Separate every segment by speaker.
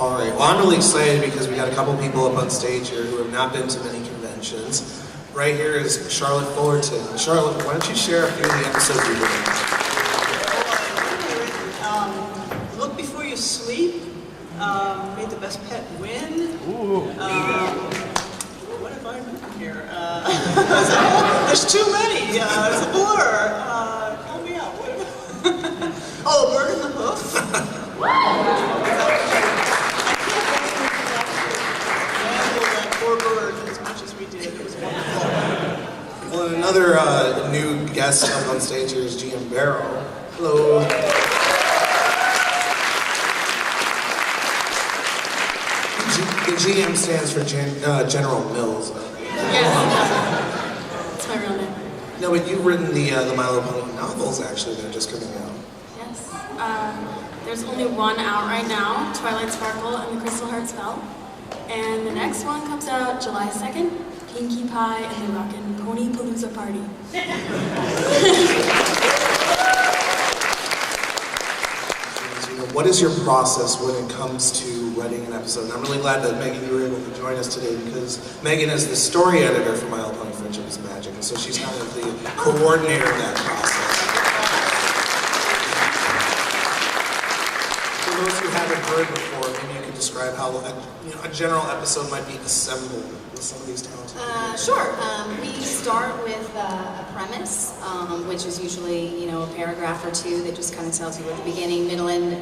Speaker 1: All right, well, I'm really excited because we got a couple people up on stage here who have not been to many conventions. Right here is Charlotte Fullerton. Charlotte, why don't you share a few of the episodes you've written?
Speaker 2: Look Before You Sleep, Made the Best Pet Win. What have I written here? There's too many. It's a blur. Help me out. Oh, Bird in the Hoof. That poor bird as much as we did. It was wonderful.
Speaker 1: Well, and another new guest up on stage here is GM Barrow. Hello. The GM stands for General Mills.
Speaker 3: Yes. That's my real name.
Speaker 1: No, but you've written the My Little Pony novels, actually, that are just coming out.
Speaker 3: Yes. There's only one out right now, Twilight Sparkle and the Crystal Heart Spell. And the next one comes out July 2nd, Pinkie Pie and the Rockin' Pony Palooza Party.
Speaker 1: What is your process when it comes to writing an episode? And I'm really glad that Megan, you were able to join us today because Megan is the story editor for My Little Pony Friendship is Magic, and so she's kind of the coordinator of that process. For those who haven't heard before, maybe you could describe how a general episode might be assembled with some of these talented people.
Speaker 4: Sure. We start with a premise, which is usually, a paragraph or two that just kind of tells you what the beginning, middle, and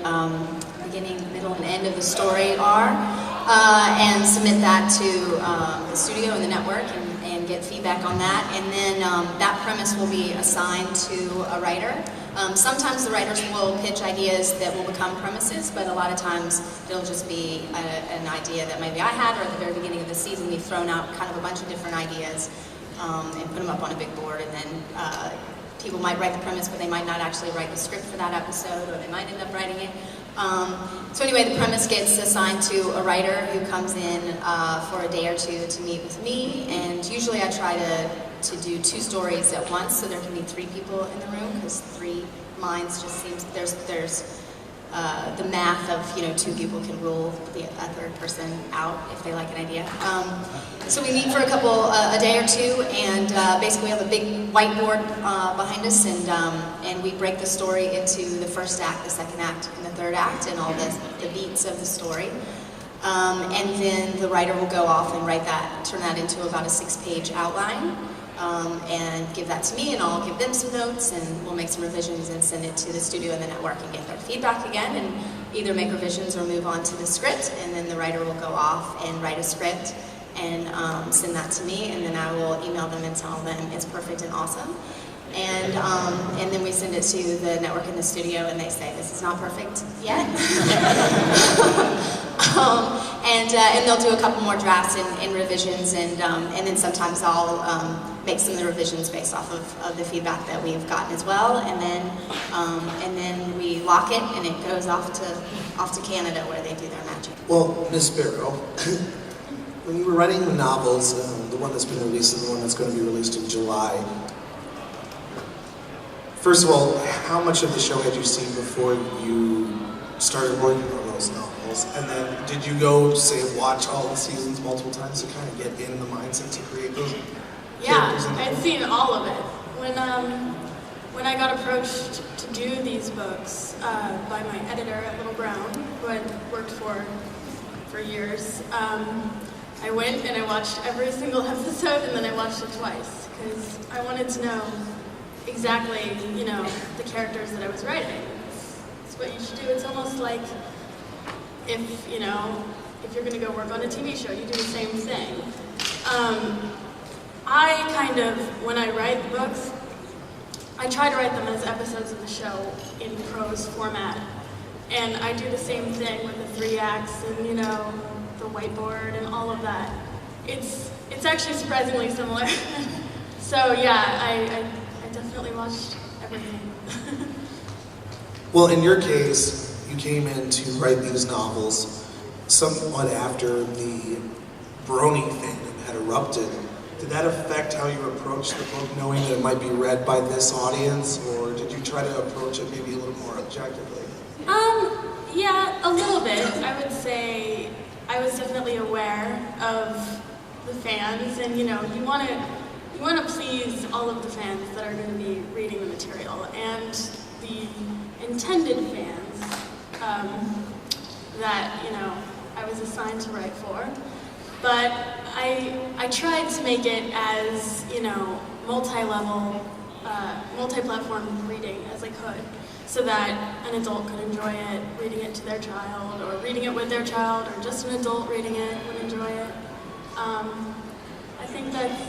Speaker 4: end of the story are, and submit that to the studio and the network and get feedback on that. And then that premise will be assigned to a writer. Sometimes the writers will pitch ideas that will become premises, but a lot of times it'll just be an idea that maybe I had, or at the very beginning of the season we've thrown out kind of a bunch of different ideas and put them up on a big board, and then people might write the premise, but they might not actually write the script for that episode, or they might end up writing it. So anyway, the premise gets assigned to a writer who comes in for a day or two to meet with me, and usually I try to do two stories at once, so there can be three people in the room, because three minds just seems, there's the math of, two people can rule a third person out if they like an idea. So we meet for a day or two, and basically we have a big whiteboard behind us, and we break the story into the first act, the second act, and the third act, and all the beats of the story. And then the writer will go off and turn that into about a 6-page outline. And give that to me, and I'll give them some notes, and we'll make some revisions and send it to the studio and the network and get their feedback again, and either make revisions or move on to the script, and then the writer will go off and write a script and send that to me, and then I will email them and tell them it's perfect and awesome. And then we send it to the network and the studio, and they say, this is not perfect yet. And they'll do a couple more drafts and revisions, and then sometimes I'll make some of the revisions based off of the feedback that we've gotten as well, and then we lock it, and it goes off to Canada where they do their magic.
Speaker 1: Well, Miss Barrow, when you were writing the novels, the one that's been released and the one that's going to be released in July, first of all, how much of the show had you seen before you started working on those novels? And then did you go, say, watch all the seasons multiple times to kind of get in the mindset to create those?
Speaker 3: Yeah, I'd seen all of it. When I got approached to do these books by my editor at Little Brown, who I'd worked for years, I went and I watched every single episode, and then I watched it twice, because I wanted to know exactly, the characters that I was writing. It's what you should do. It's almost like if you're going to go work on a TV show, you do the same thing. When I write books, I try to write them as episodes of the show in prose format. And I do the same thing with the 3 acts and, the whiteboard and all of that. It's actually surprisingly similar. So yeah, I definitely watched everything.
Speaker 1: Well, in your case, you came in to write these novels somewhat after the Brony fandom had erupted. Did that affect how you approached the book, knowing that it might be read by this audience, or did you try to approach it maybe a little more objectively?
Speaker 3: Yeah, a little bit. I would say I was definitely aware of the fans, and you want to please all of the fans that are going to be reading the material, and the intended fans that I was assigned to write for. But I tried to make it as multi-level, multi-platform reading as I could, so that an adult could enjoy it, reading it to their child, or reading it with their child, or just an adult reading it would enjoy it. I think that's,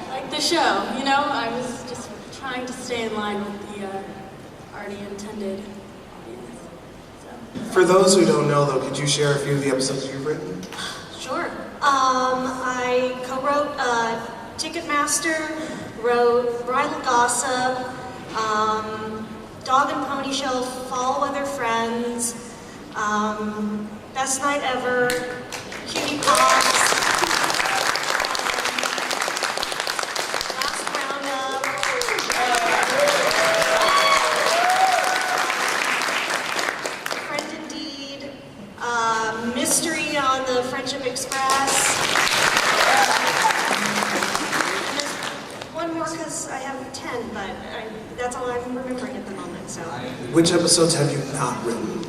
Speaker 3: like the show, I was just trying to stay in line with the already intended audience. So.
Speaker 1: For those who don't know, though, could you share a few of the episodes you've written?
Speaker 5: Sure. I co-wrote Ticketmaster, wrote Bridal Gossip, Dog and Pony Show, Fall Weather Friends, Best Night Ever, Cutie Pops, Last Roundup, Friend Indeed, Mystery on the Friendship Express. And there's one more because I have 10, but that's all I'm remembering at the moment. So.
Speaker 1: Which episodes have you not written?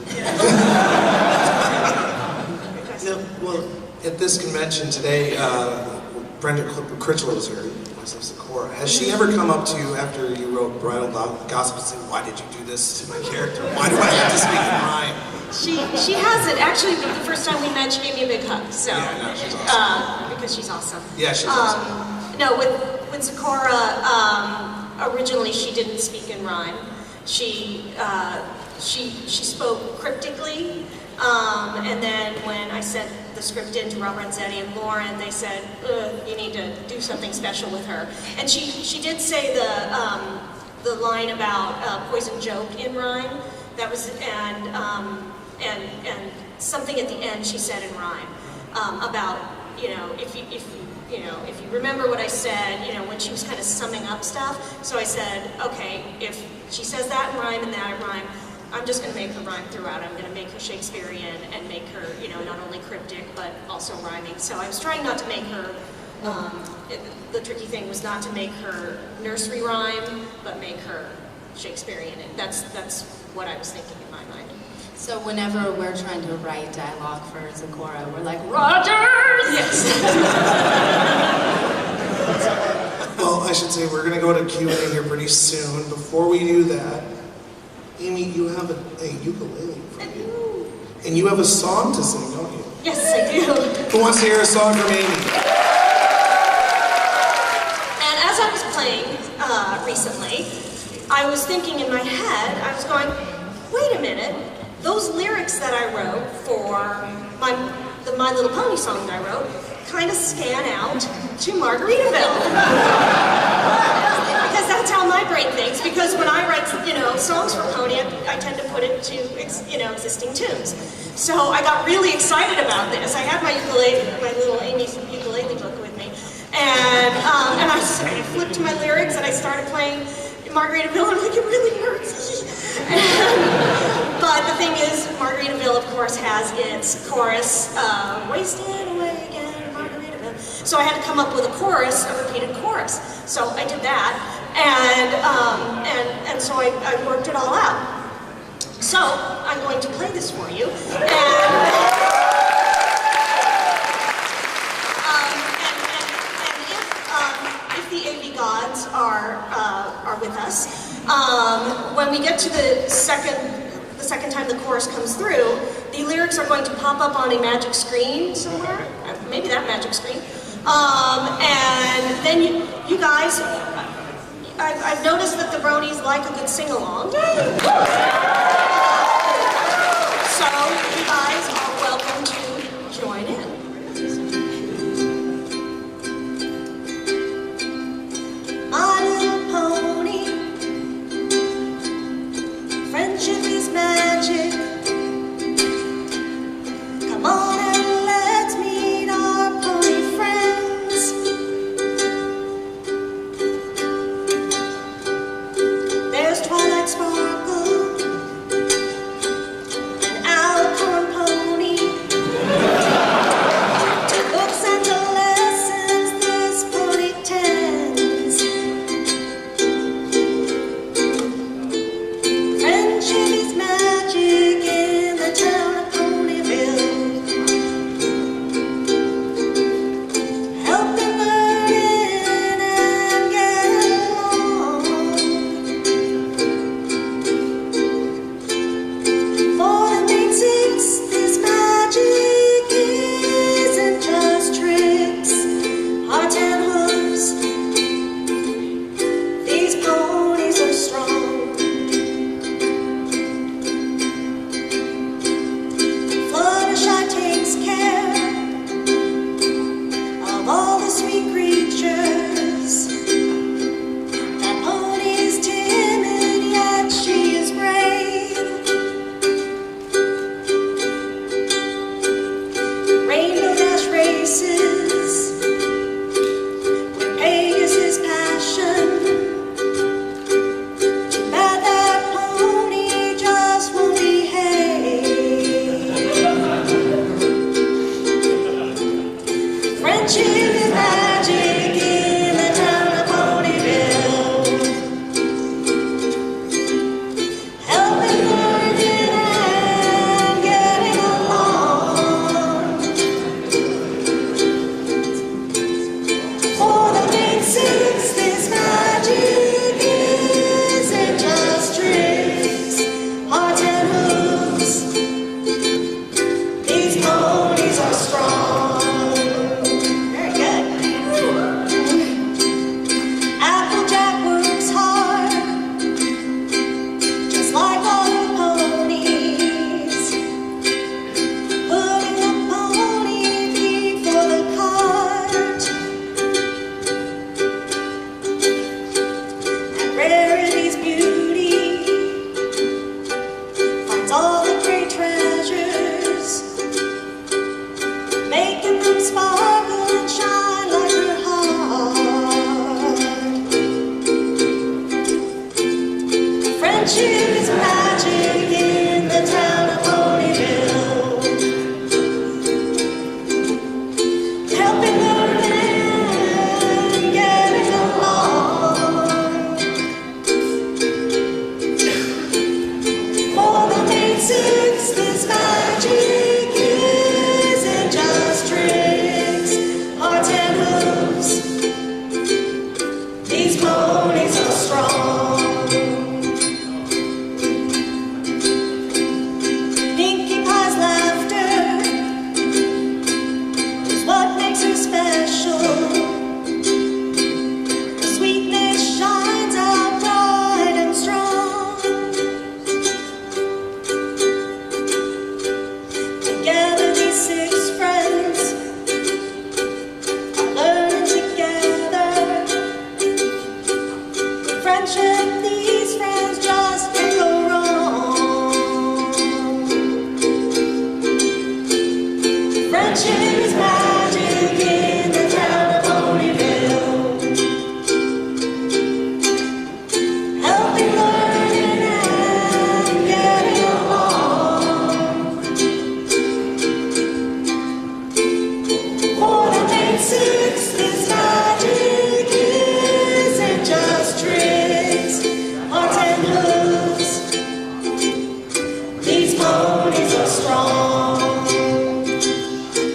Speaker 1: Well, at this convention today, Brenda Critchlow was here, myself, Sakura. Has she ever come up to you after you wrote Bridal Gossip and said, "Why did you do this to my character? Why do I have to speak in rhyme?"
Speaker 5: She hasn't. Actually, the first time we met, she gave me a big hug. So,
Speaker 1: Yeah, no, she's awesome.
Speaker 5: Because she's awesome.
Speaker 1: Yeah, she's awesome.
Speaker 5: No, with Sakura, originally she didn't speak in rhyme. She spoke cryptically, and then when I sent the script in to Robert Renzetti and Lauren, they said, you need to do something special with her. And she did say the line about poison joke in rhyme. That was and something at the end she said in rhyme about if you remember what I said, when she was kind of summing up stuff. So I said, okay, if she says that in rhyme and that in rhyme, I'm just going to make her rhyme throughout. I'm going to make her Shakespearean and make her, not only cryptic but also rhyming. So I was trying not to make her. The tricky thing was not to make her nursery rhyme, but make her Shakespearean. And that's what I was thinking in my mind.
Speaker 4: So whenever we're trying to write dialogue for Sakura, we're like, Rogers!
Speaker 5: Yes.
Speaker 1: Well, I should say we're going to go to Q&A here pretty soon. Before we do that, Amy, you have a ukulele from you. And you have a song to sing, don't you?
Speaker 5: Yes, I do.
Speaker 1: Who wants to hear a song from Amy?
Speaker 5: And as I was playing recently, I was thinking in my head, I was going, wait a minute, those lyrics that I wrote for the My Little Pony song that I wrote kind of scan out to Margaritaville. Because that's how my brain thinks, because when I write, songs for Pony, I tend to put it to, existing tunes. So I got really excited about this. I had my ukulele, my little Amy's ukulele book with me, and I flipped to my lyrics and I started playing Margaritaville, and I'm like, it really hurts. But the thing is, Margaritaville, of course, has its chorus, wasted away again, Margaritaville. So I had to come up with a chorus, a repeated chorus. So I did that, and so I worked it all out. So I'm going to play this for you, if the AV gods are with us, when we get to the second time the chorus comes through, the lyrics are going to pop up on a magic screen somewhere, maybe that magic screen, and then you guys, I've noticed that the Bronies like a good sing-along. So you guys are welcome to join in. My little pony, friendship is magic. Come on and let's meet our pony friends. There's twilight sparkle and out Friendship is magic in the town of Ponyville. Helping learn and getting along. For the main six, this magic isn't just tricks or 10 hooves. These ponies are strong. Pinkie Pie's laughter is what makes her special. The sweetness shines out bright and strong. Together these six friends are learning together. Friendship, these friends just can't go wrong. Friendship is magic in the town of Ponyville. Helping, learning, and getting along. For the main six, this magic isn't just tricks or 10 hooves. These ponies are strong.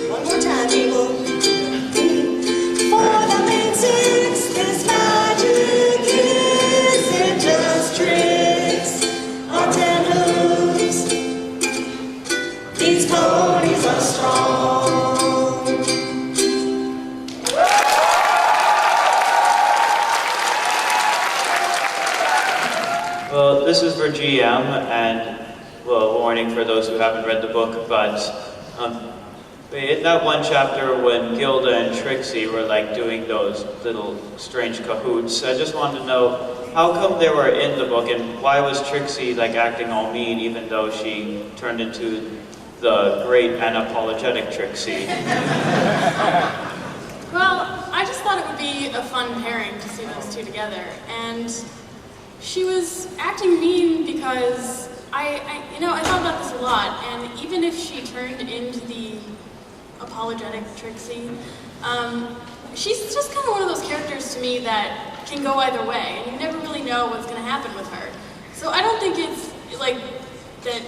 Speaker 5: One more time, people. For the main six, this magic isn't just tricks or 10 hooves. These ponies are strong.
Speaker 6: Well, this is for GM, and, well, warning for those who haven't read the book, but in that one chapter when Gilda and Trixie were like doing those little strange cahoots, I just wanted to know how come they were in the book, and why was Trixie like acting all mean even though she turned into the great unapologetic Trixie?
Speaker 3: Well, I just thought it would be a fun pairing to see those two together, and she was acting mean because I thought about this a lot, and even if she turned into the apologetic Trixie, she's just kind of one of those characters to me that can go either way, and you never really know what's going to happen with her. So I don't think it's like that,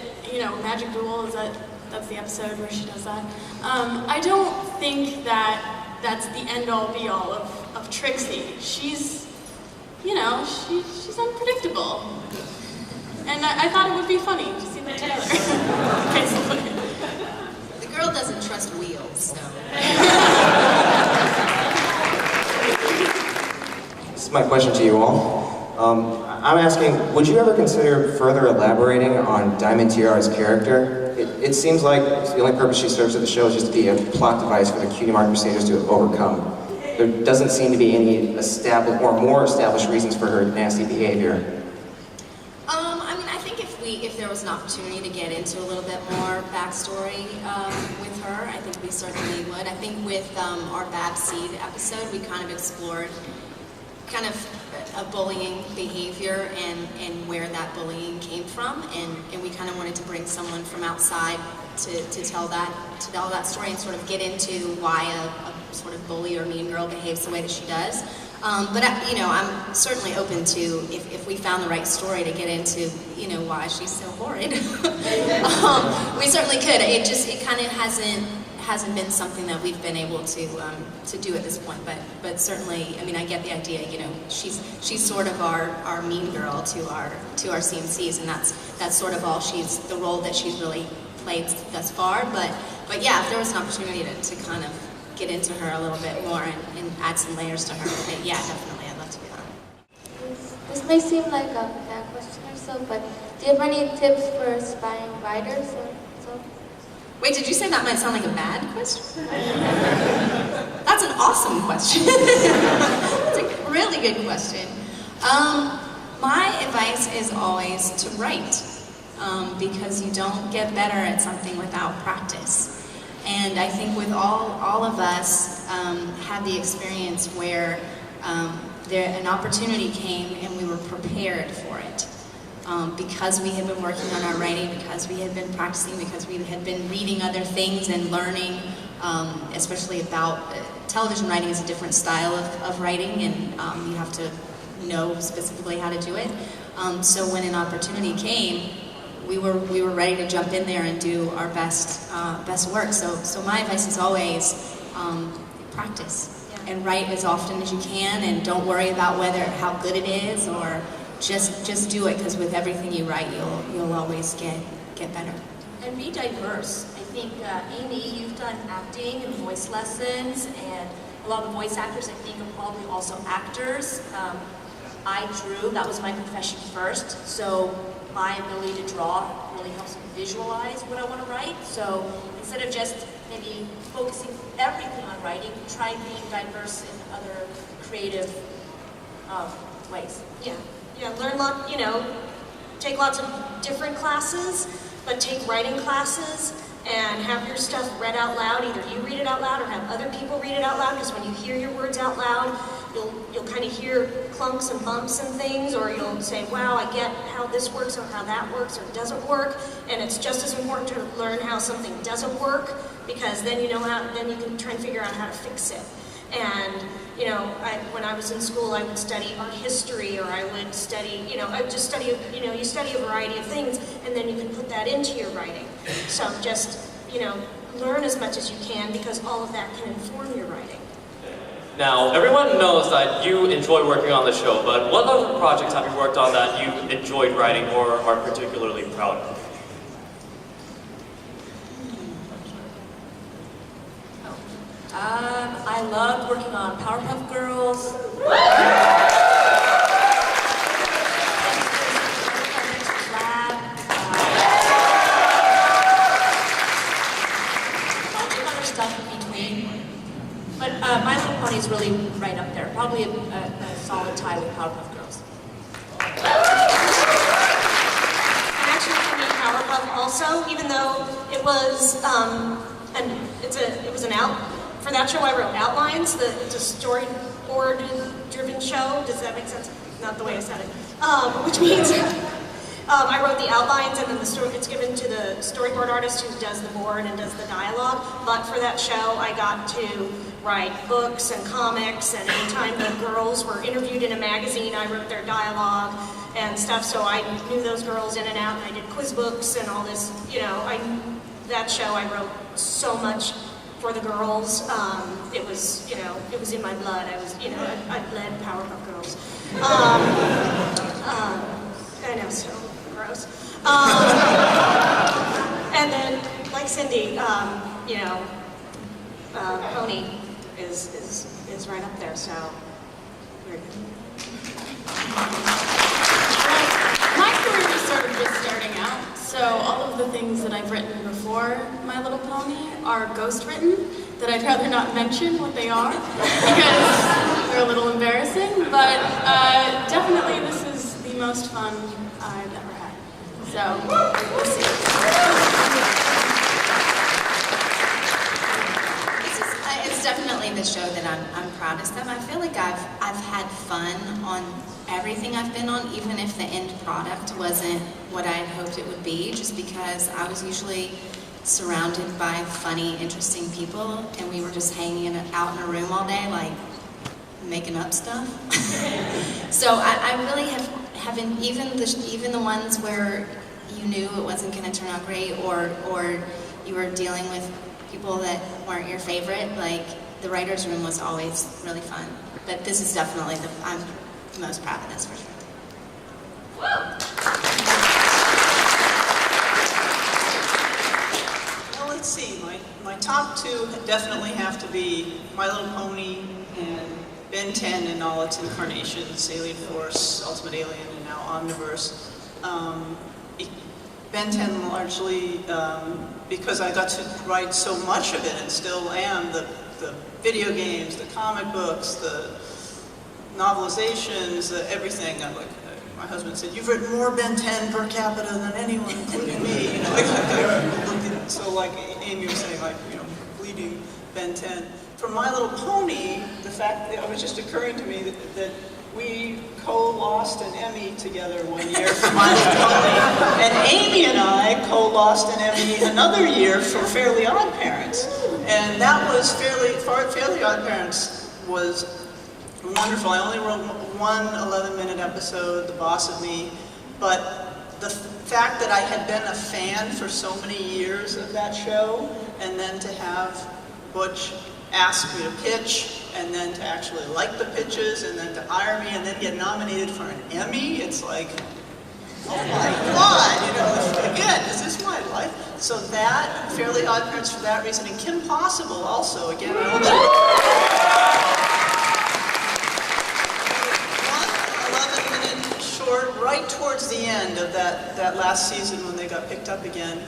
Speaker 3: Magic Duel, that's the episode where she does that. I don't think that that's the end-all be-all of Trixie. She's unpredictable. And I thought it would be funny to see them together, basically.
Speaker 4: The girl doesn't trust wheels, so.
Speaker 7: This is my question to you all. I'm asking, would you ever consider further elaborating on Diamond Tiara's character? It seems like the only purpose she serves at the show is just to be a plot device for the Cutie Mark Crusaders to overcome. There doesn't seem to be any more established reasons for her nasty behavior.
Speaker 4: I think if there was an opportunity to get into a little bit more backstory with her, I think we certainly would. I think with our Bab Seed episode, we kind of explored kind of a bullying behavior and where that bullying came from, and we kind of wanted to bring someone from outside to tell that story and sort of get into why a sort of bully or mean girl behaves the way that she does. But I'm certainly open to if we found the right story to get into why she's so horrid. We certainly could. It kind of hasn't been something that we've been able to do at this point. But certainly, I get the idea. She's sort of our mean girl to our CMCs, and that's sort of all the role that she's really played thus far. But yeah, if there was an opportunity to kind of get into her a little bit more and add some layers to her, but yeah, definitely, I'd love to do that.
Speaker 8: This may seem like a bad question or so, but do you have any tips for aspiring writers or so?
Speaker 4: Wait, did you say that might sound like a bad question? That's an awesome question. That's a really good question. My advice is always to write, because you don't get better at something without practice. And I think with all of us had the experience where an opportunity came and we were prepared for it. because we had been working on our writing, because we had been practicing, because we had been reading other things and learning, especially about television writing is a different style of writing, and you have to know specifically how to do it. So when an opportunity came, we were ready to jump in there and do our best work. So my advice is always practice and write as often as you can, and don't worry about how good it is, or just do it, because with everything you write, you'll always get better.
Speaker 9: And be diverse. I think, Amy, you've done acting and voice lessons, and a lot of the voice actors, I think, are probably also actors. I drew, that was my profession first, so my ability to draw really helps me visualize what I want to write. So instead of just maybe focusing everything on writing, try being diverse in other creative ways.
Speaker 5: Yeah, learn take lots of different classes, but take writing classes and have your stuff read out loud. Either you read it out loud or have other people read it out loud, because when you hear your words out loud, you'll kind of hear clunks and bumps and things, or you'll say, wow, I get how this works or how that works or doesn't work. And it's just as important to learn how something doesn't work, because then you can try and figure out how to fix it. And when I was in school, I would study art history, or I would study, I would just study, you study a variety of things, and then you can put that into your writing. So just, learn as much as you can, because all of that can inform your writing.
Speaker 10: Now, everyone knows that you enjoy working on the show, but what other projects have you worked on that you enjoyed writing or are particularly proud of?
Speaker 9: I loved working on Powerpuff Girls. Other stuff in between. But My Little Pony is really right up there. Probably a solid tie with Powerpuff Girls.
Speaker 5: And actually, for me, Powerpuff also, even though it was for that show I wrote outlines. It's a storyboard-driven show. Does that make sense? Not the way I said it. Which means I wrote the outlines, and then it's given to the storyboard artist who does the board and does the dialogue. But for that show, I got to write books and comics, and anytime the girls were interviewed in a magazine, I wrote their dialogue and stuff. So I knew those girls in and out, and I did quiz books and all this. That show I wrote so much for the girls. It was in my blood. I bled Powerpuff Girls. I know, so gross. And then, like Cindy, Pony is right up there. So very good.
Speaker 3: My career is sort of just starting out, so all of the things that I've written before My Little Pony are ghost-written, that I'd rather not mention what they are, because they're a little embarrassing, but definitely this is the most fun I've ever had. So, we'll see.
Speaker 4: It's definitely the show that I'm proudest of. I feel like I've had fun on everything I've been on, even if the end product wasn't what I had hoped it would be, just because I was usually surrounded by funny, interesting people, and we were just hanging out in a room all day, like, making up stuff. So I really haven't, even the ones where you knew it wasn't going to turn out great, or you were dealing with people that weren't your favorite, like, the writer's room was always really fun. But this is definitely I'm most proud of this, for sure.
Speaker 2: Well, let's see. My top two definitely have to be My Little Pony and Ben 10 in all its incarnations, Alien Force, Ultimate Alien, and now Omniverse. Ben 10 largely because I got to write so much of it, and still am, the video games, the comic books, the novelizations, everything. My husband said, "You've written more Ben 10 per capita than anyone, including me." So like Amy was saying, bleeding Ben 10. For My Little Pony, the fact that it was just occurring to me that we co-lost an Emmy together one year for My Little Pony, and Amy and I co-lost an Emmy another year for Fairly Odd Parents. And that was Fairly Odd Parents was wonderful. I only wrote one 11-minute episode, The Boss of Me, but the fact that I had been a fan for so many years of that show, and then to have Butch ask me to pitch, and then to actually like the pitches, and then to hire me, and then get nominated for an Emmy, it's like, oh my God, you know, again, is this my life? So that, Fairly Odd Parents for that reason, and Kim Possible also, again, I love that. One 11-minute short, right towards the end of that last season when they got picked up again.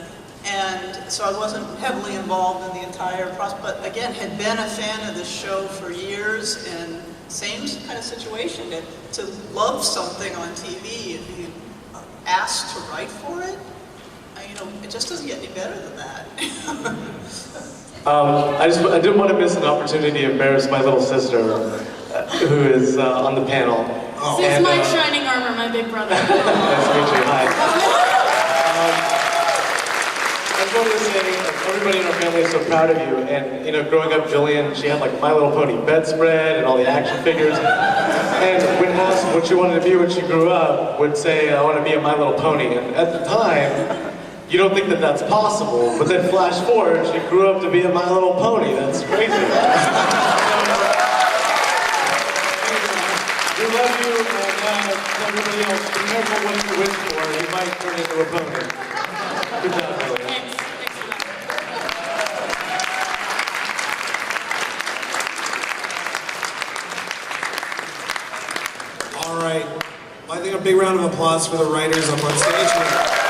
Speaker 2: And so I wasn't heavily involved in the entire process, but again, had been a fan of the show for years, and same kind of situation, to love something on TV and be asked to write for it, you know, it just doesn't get any better than that.
Speaker 11: I didn't want to miss an opportunity to embarrass my little sister, who is on the panel.
Speaker 3: This is my shining armor, my big brother.
Speaker 11: Nice to meet you. Hi. I just wanted to say, everybody in our family is so proud of you. And, you know, growing up, Jillian, she had like My Little Pony bedspread and all the action figures. And when asked what she wanted to be when she grew up, would say, I want to be a My Little Pony. And at the time, you don't think that that's possible. But then flash forward, she grew up to be a My Little Pony. That's crazy. We love you, and everybody else, be careful what you wish for. You might turn into a pony. Good job, Elliot.
Speaker 1: All right. Well, I think a big round of applause for the writers up on stage.